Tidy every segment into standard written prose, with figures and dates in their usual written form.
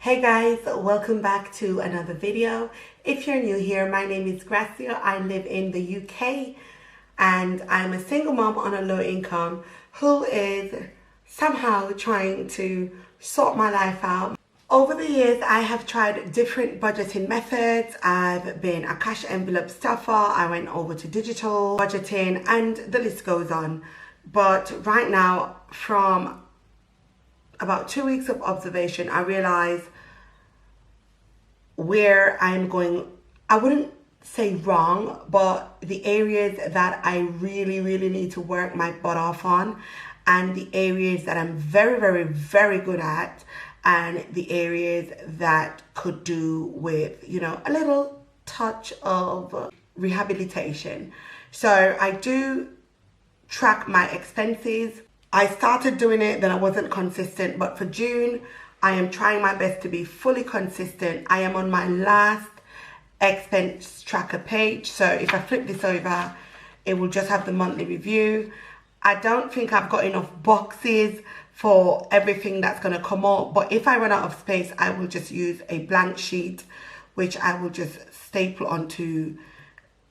Hey guys, welcome back to another video. If you're new here, my name is Gracia. I live in the UK and I'm a single mom on a low income who is somehow trying to sort my life out. Over the years, I have tried different budgeting methods. I've been a cash envelope stuffer. I went over to digital budgeting and the list goes on. But right now, from about 2 weeks of observation, I realized where I'm going, I wouldn't say wrong, but the areas that I really need to work my butt off on, and the areas that I'm very good at, and the areas that could do with, you know, a little touch of rehabilitation. So I do track my expenses. I started doing it, then I wasn't consistent, but for June, I am trying my best to be fully consistent. I am on my last expense tracker page. So if I flip this over, it will just have the monthly review. I don't think I've got enough boxes for everything that's going to come up, but if I run out of space, I will just use a blank sheet, which I will just staple onto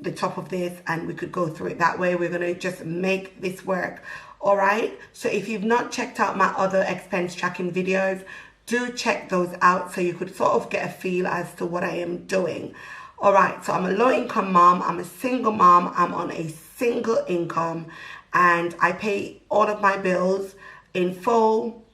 the top of this, and we could go through it that way. We're going to just make this work. All right, so if you've not checked out my other expense tracking videos, do check those out so you could sort of get a feel as to what I am doing. All right, so I'm a low income mom, I'm a single mom, I'm on a single income, and I pay all of my bills in full.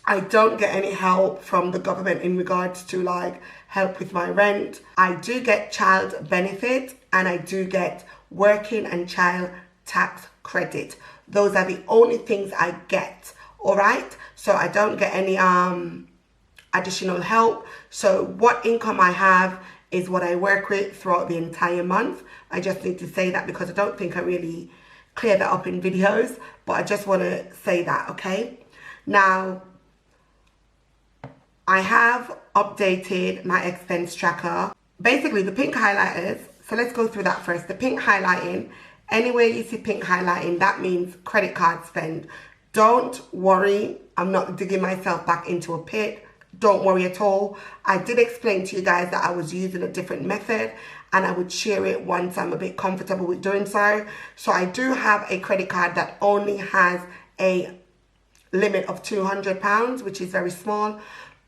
I don't get any help from the government in regards to like help with my rent. I do get child benefit and I do get working and child tax credit. Those are the only things I get. All right, so I don't get any additional help. So what income I have is what I work with throughout the entire month. I just need to say that because I don't think I really clear that up in videos, but I just want to say that. Okay, now I have updated my expense tracker. Basically the pink highlighters, so let's go through that first. The pink highlighting, anywhere you see pink highlighting, that means credit card spend. Don't worry, I'm not digging myself back into a pit. Don't worry at all. I did explain to you guys that I was using a different method and I would share it once I'm a bit comfortable with doing so. So I do have a credit card that only has a limit of £200, which is very small.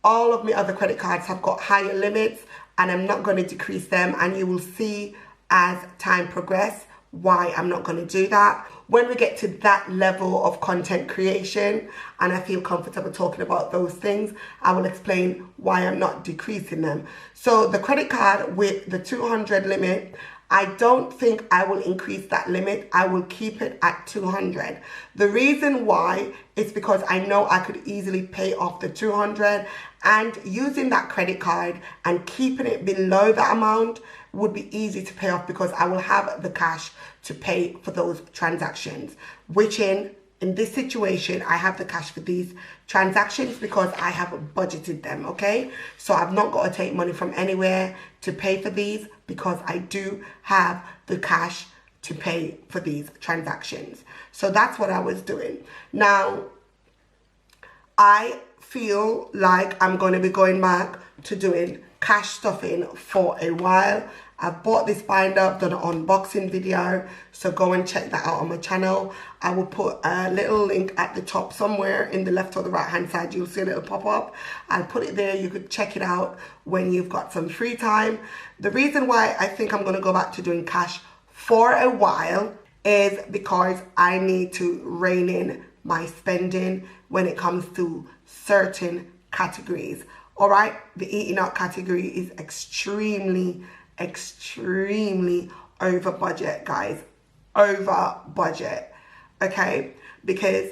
All of my other credit cards have got higher limits and I'm not going to decrease them, and you will see as time progresses why I'm not going to do that. When we get to that level of content creation and I feel comfortable talking about those things, I will explain why I'm not decreasing them. So the credit card with the 200 limit, I don't think I will increase that limit. I will keep it at 200. The reason why is because I know I could easily pay off the 200, and using that credit card and keeping it below that amount would be easy to pay off because I will have the cash to pay for those transactions, which in this situation, I have the cash for these transactions because I have budgeted them, okay? So I've not got to take money from anywhere to pay for these because I do have the cash to pay for these transactions. So that's what I was doing. Now, I feel like I'm going to be going back to doing cash stuffing for a while. I've bought this binder, I've done an unboxing video, so go and check that out on my channel. I will put a little link at the top somewhere in the left or the right hand side. You'll see a little pop up. I'll put it there. You could check it out when you've got some free time. The reason why I think I'm going to go back to doing cash for a while is because I need to rein in my spending when it comes to certain categories. All right, the eating out category is extremely over budget, guys. Over budget, okay? Because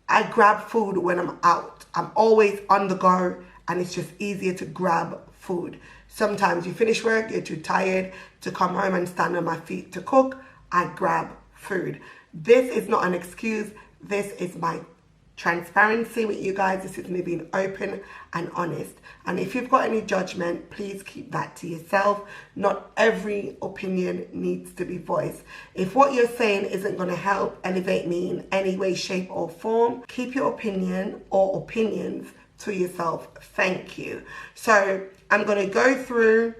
I grab food when I'm out. I'm always on the go and it's just easier to grab food. Sometimes you finish work, you're too tired to come home and stand on my feet to cook. I grab food. This is not an excuse. This is my transparency with you guys. This is me being open and honest. And if you've got any judgment, please keep that to yourself. Not every opinion needs to be voiced. If what you're saying isn't going to help elevate me in any way, shape or form, keep your opinion or opinions to yourself. Thank you. So I'm going to go through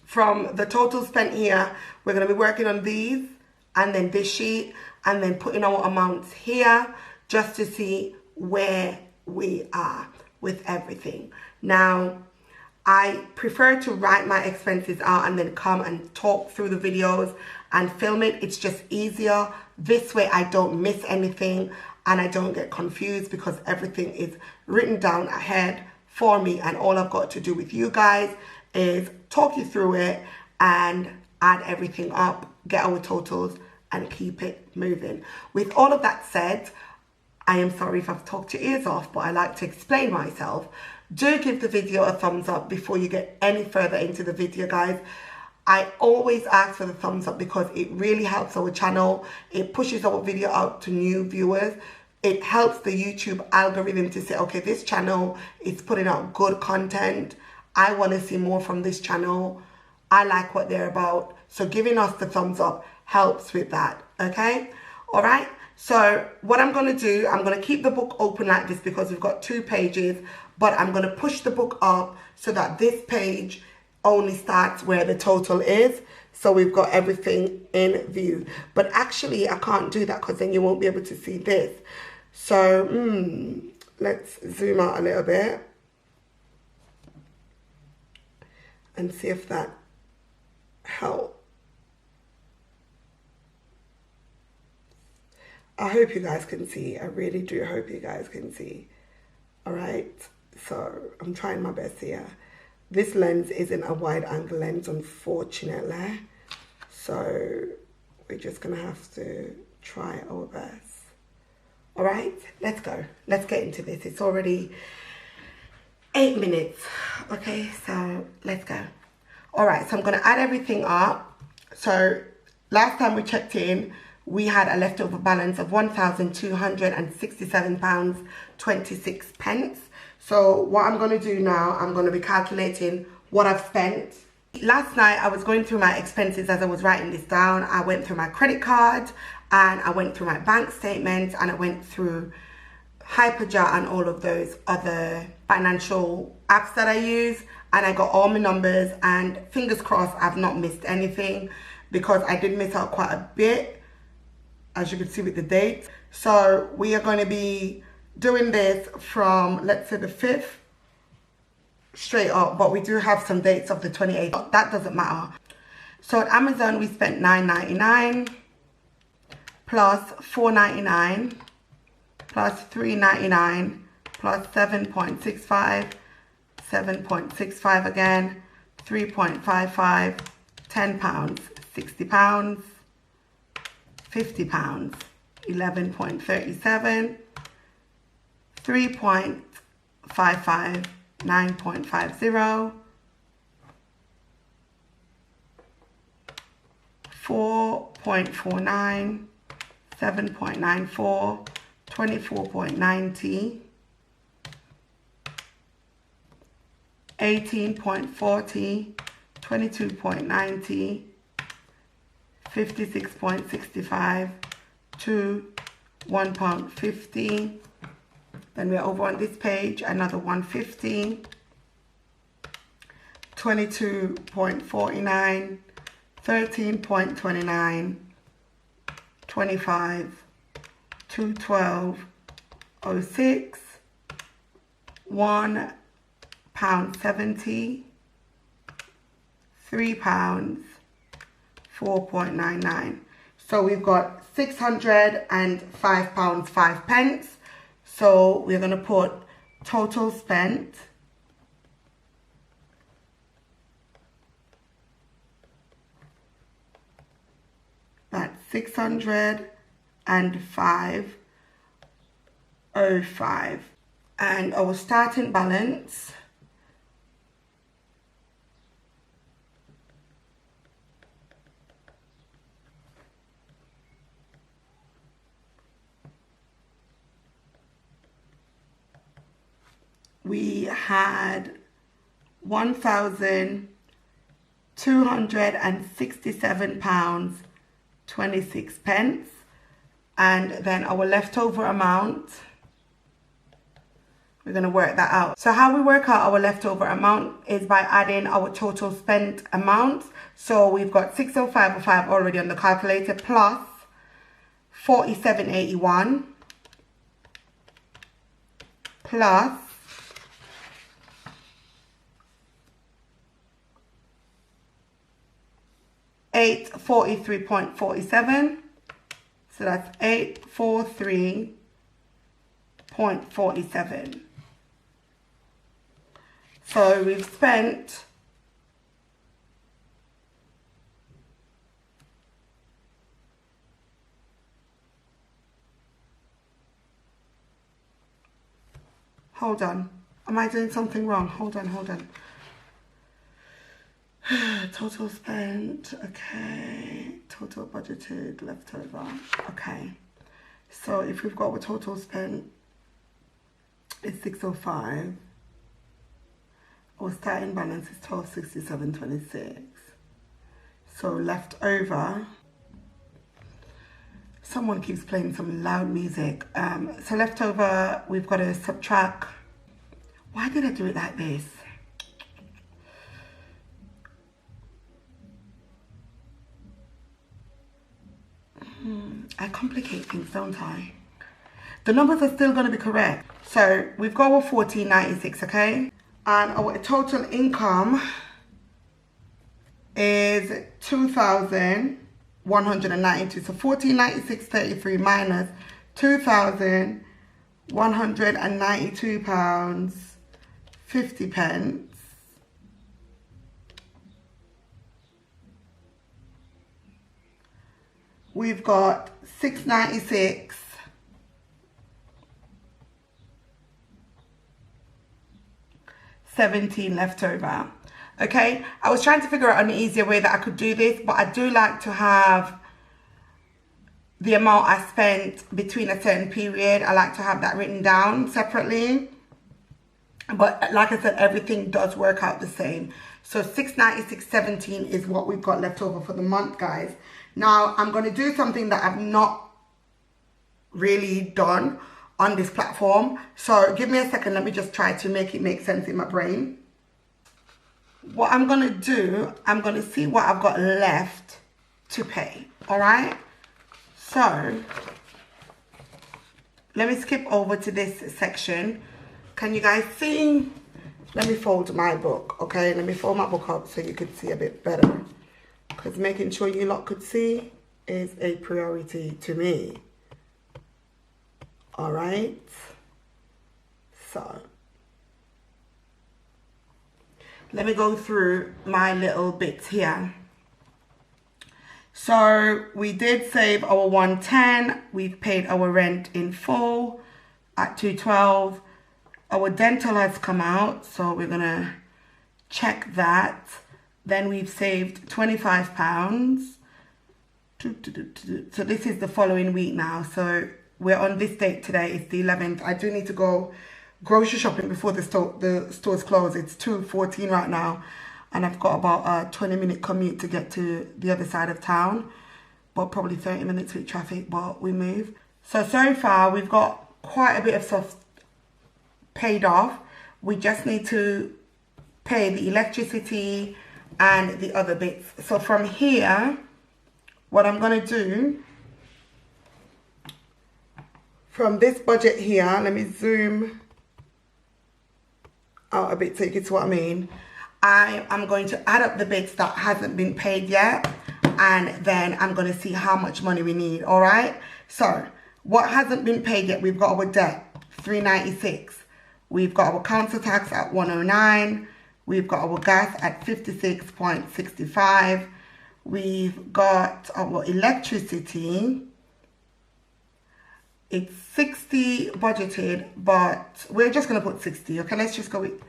from the total spent here. We're going to be working on these and then this sheet and then putting our amounts here just to see where we are with everything. Now, I prefer to write my expenses out and then come and talk through the videos and film it. It's just easier. This way I don't miss anything and I don't get confused because everything is written down ahead for me, and all I've got to do with you guys is talk you through it and add everything up, get our totals and keep it moving. With all of that said, I am sorry if I've talked your ears off, but I like to explain myself. Do give the video a thumbs up before you get any further into the video, guys. I always ask for the thumbs up because it really helps our channel. It pushes our video out to new viewers. It helps the YouTube algorithm to say, okay, this channel is putting out good content. I want to see more from this channel. I like what they're about. So giving us the thumbs up helps with that, okay? All right. So what I'm going to do, I'm going to keep the book open like this because we've got 2 pages, but I'm going to push the book up so that this page only starts where the total is. So we've got everything in view. But actually, I can't do that because then you won't be able to see this. So let's zoom out a little bit and see if that helps. I hope you guys can see. I really do hope you guys can see. All right. So I'm trying my best here. This lens isn't a wide angle lens, unfortunately. So we're just going to have to try our best. All right. Let's go. Let's get into this. It's already 8 minutes. Okay. So let's go. All right. So I'm going to add everything up. So last time we checked in, we had a leftover balance of £1,267.26. So what I'm going to do now, I'm going to be calculating what I've spent. Last night, I was going through my expenses as I was writing this down. I went through my credit card and I went through my bank statements and I went through Hyperjar and all of those other financial apps that I use. And I got all my numbers, and fingers crossed I've not missed anything because I did miss out quite a bit, as you can see with the dates. So we are going to be doing this from, let's say, the 5th straight up, but we do have some dates of the 28th. That doesn't matter. So at Amazon we spent $9.99 plus $4.99 plus $3.99 plus 7.65, 7.65 again, 3.55, £10, £60, £50, 11.37, 3.55, 9.50, 4.49, 7.94, 24.90, 18.40, 22.90, 56.65 to £1.50. Then we're over on this page, another 150, 22.49, 13.29, 25, 212.06, £1.70, £3, 4.99. So we've got £605, 5 pence. So we're going to put total spent. That's $605.05. And our starting balance we had £1,267.26, and then our leftover amount We're going to work that out. So how we work out our leftover amount is by adding our total spent amounts. So we've got 605.05 already on the calculator plus 47.81 plus 843.47. So that's 843.47. So we've spent hold on. Am I doing something wrong? Hold on. Total spent, okay. Total budgeted, leftover, okay. So if we've got a total spent, it's 605. Our starting balance is 1267.26. So left over, someone keeps playing some loud music. So left over, we've got to subtract. Why did I do it like this? I complicate things, don't I? The numbers are still going to be correct. So we've got our 1496, okay? And our total income is 2,192. So 1496.33 minus 2,192 pounds 50 pence. We've got 696. $17 left over. Okay, I was trying to figure out an easier way that I could do this, but I do like to have the amount I spent between a certain period. I like to have that written down separately. But like I said, everything does work out the same. So 696.17 is what we've got left over for the month, guys. Now, I'm going to do something that I've not really done on this platform. So give me a second. Let me just try to make it make sense in my brain. What I'm going to do, I'm going to see what I've got left to pay. All right. So let me skip over to this section. Can you guys see? Let me fold my book. Okay. Let me fold my book up so you could see a bit better. Because making sure you lot could see is a priority to me. All right. So let me go through my little bits here. So we did save our 110. We've paid our rent in full at 212. Our dental has come out, so we're gonna check that. Then we've saved £25. So this is the following week now. So we're on this date today. It's the 11th. I do need to go grocery shopping before the stores close. It's 2:14 right now. And I've got about a 20-minute commute to get to the other side of town. But probably 30 minutes with traffic, but we move. So far, we've got quite a bit of stuff paid off. We just need to pay the electricity and the other bits. So from here, what I'm going to do, from this budget here, let me zoom out a bit so you can see what I mean. I am going to add up the bits that hasn't been paid yet, and then I'm going to see how much money we need. All right. So what hasn't been paid yet? We've got our debt, 396. We've got our council tax at 109. We've got our gas at 56.65. We've got our electricity. It's 60 budgeted, but we're just going to put 60. Okay, let's just go with...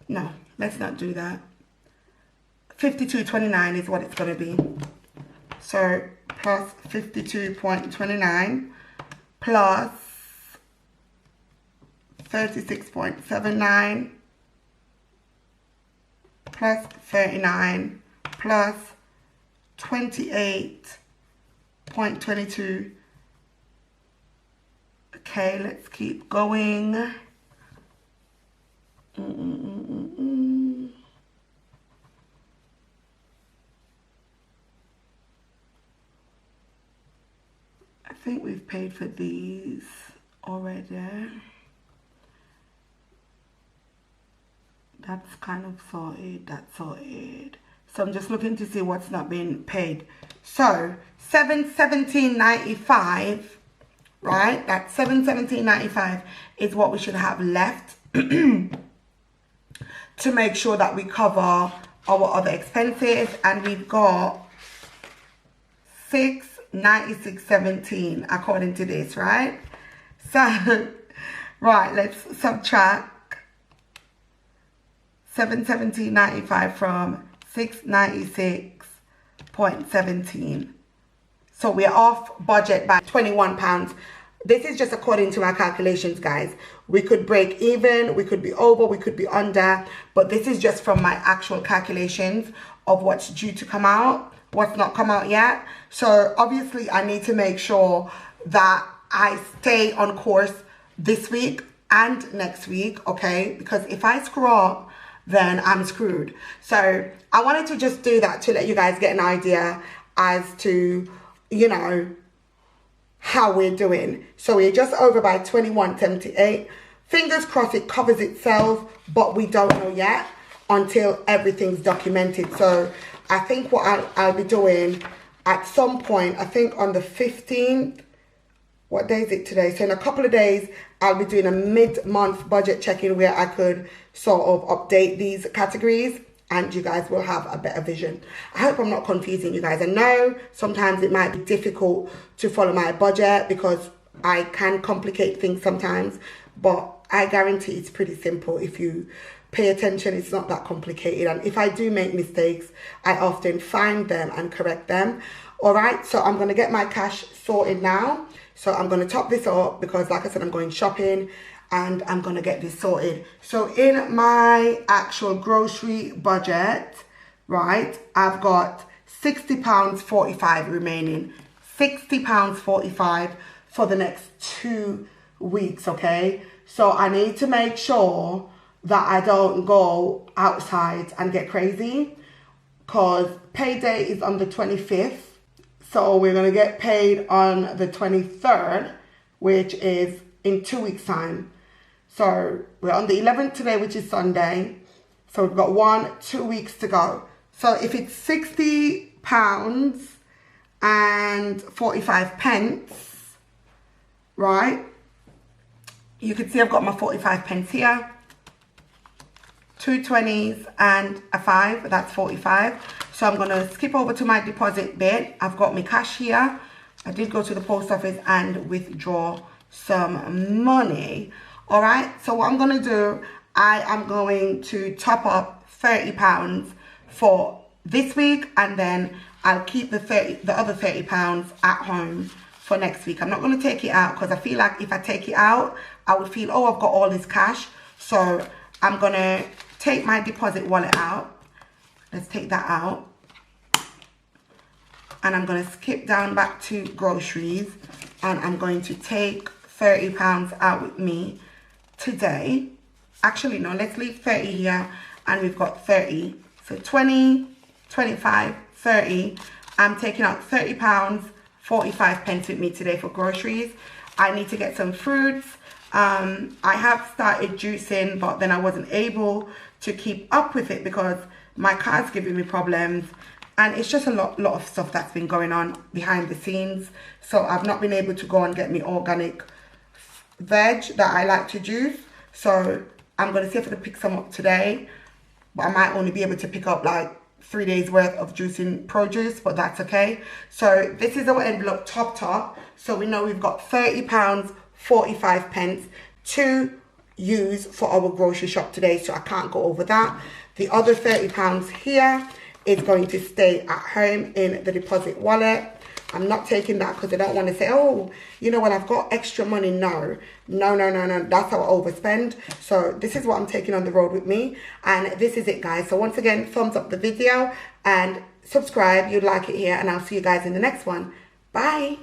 No, let's not do that. 52.29 is what it's going to be. So plus 52.29 plus 36.79 plus 39 plus 28.22. Okay, let's keep going. I think we've paid for these already. That's kind of sorted, that's sorted. So I'm just looking to see what's not being paid. So $717.95, right? That $717.95 is what we should have left to make sure that we cover our other expenses, and we've got $696.17 according to this, right? So right, let's subtract $717.95 from $696.17. So we're off budget by £21. This is just according to my calculations, guys. We could break even, we could be over, we could be under, but this is just from my actual calculations of what's due to come out, what's not come out yet. So obviously I need to make sure that I stay on course this week and next week, okay? Because if I screw up, then I'm screwed. So I wanted to just do that to let you guys get an idea as to, you know, how we're doing. So we're just over by 21.78. Fingers crossed it covers itself, but we don't know yet until everything's documented. So I think what I'll be doing at some point, I think on the 15th, what day is it today? So in a couple of days, I'll be doing a mid-month budget check-in where I could sort of update these categories and you guys will have a better vision. I hope I'm not confusing you guys. I know sometimes it might be difficult to follow my budget because I can complicate things sometimes, but I guarantee it's pretty simple. If you pay attention, it's not that complicated. And if I do make mistakes, I often find them and correct them. All right, so I'm going to get my cash sorted now. So I'm going to top this up because, like I said, I'm going shopping and I'm going to get this sorted. So in my actual grocery budget, right, I've got £60.45 remaining. £60.45 for the next 2 weeks, okay? So I need to make sure that I don't go outside and get crazy because payday is on the 25th. So we're going to get paid on the 23rd, which is in 2 weeks' time. So we're on the 11th today, which is Sunday. So we've got 2 weeks to go. So if it's £60.45, right? You can see I've got my 45 pence here. 2 20s and a 5, that's 45. So I'm going to skip over to my deposit bit. I've got my cash here. I did go to the post office and withdraw some money. All right, so what I'm going to do, I am going to top up £30 for this week, and then I'll keep the other £30 at home for next week. I'm not going to take it out because I feel like if I take it out, I would feel, oh, I've got all this cash. So I'm going to take my deposit wallet out. Let's take that out. And I'm going to skip down back to groceries. And I'm going to take £30 out with me today. Actually, no, let's leave 30 here. And we've got 30. So 20, 25, 30. I'm taking out £30, 45 pence with me today for groceries. I need to get some fruits. I have started juicing, but then I wasn't able to keep up with it because my car's giving me problems, and it's just a lot of stuff that's been going on behind the scenes. So I've not been able to go and get me organic veg that I like to juice. So I'm going to see if I can pick some up today, but I might only be able to pick up like 3 days worth of juicing produce, but that's okay. So this is our envelope top. So we know we've got £30, 45 pence to use for our grocery shop today, so I can't go over that. The other £30 here is going to stay at home in the deposit wallet. I'm not taking that because I don't want to say, oh, you know what, I've got extra money. No, that's how I overspend. So this is what I'm taking on the road with me, and this is it, guys. So once again, thumbs up the video and subscribe, you'd like it here, and I'll see you guys in the next one. Bye.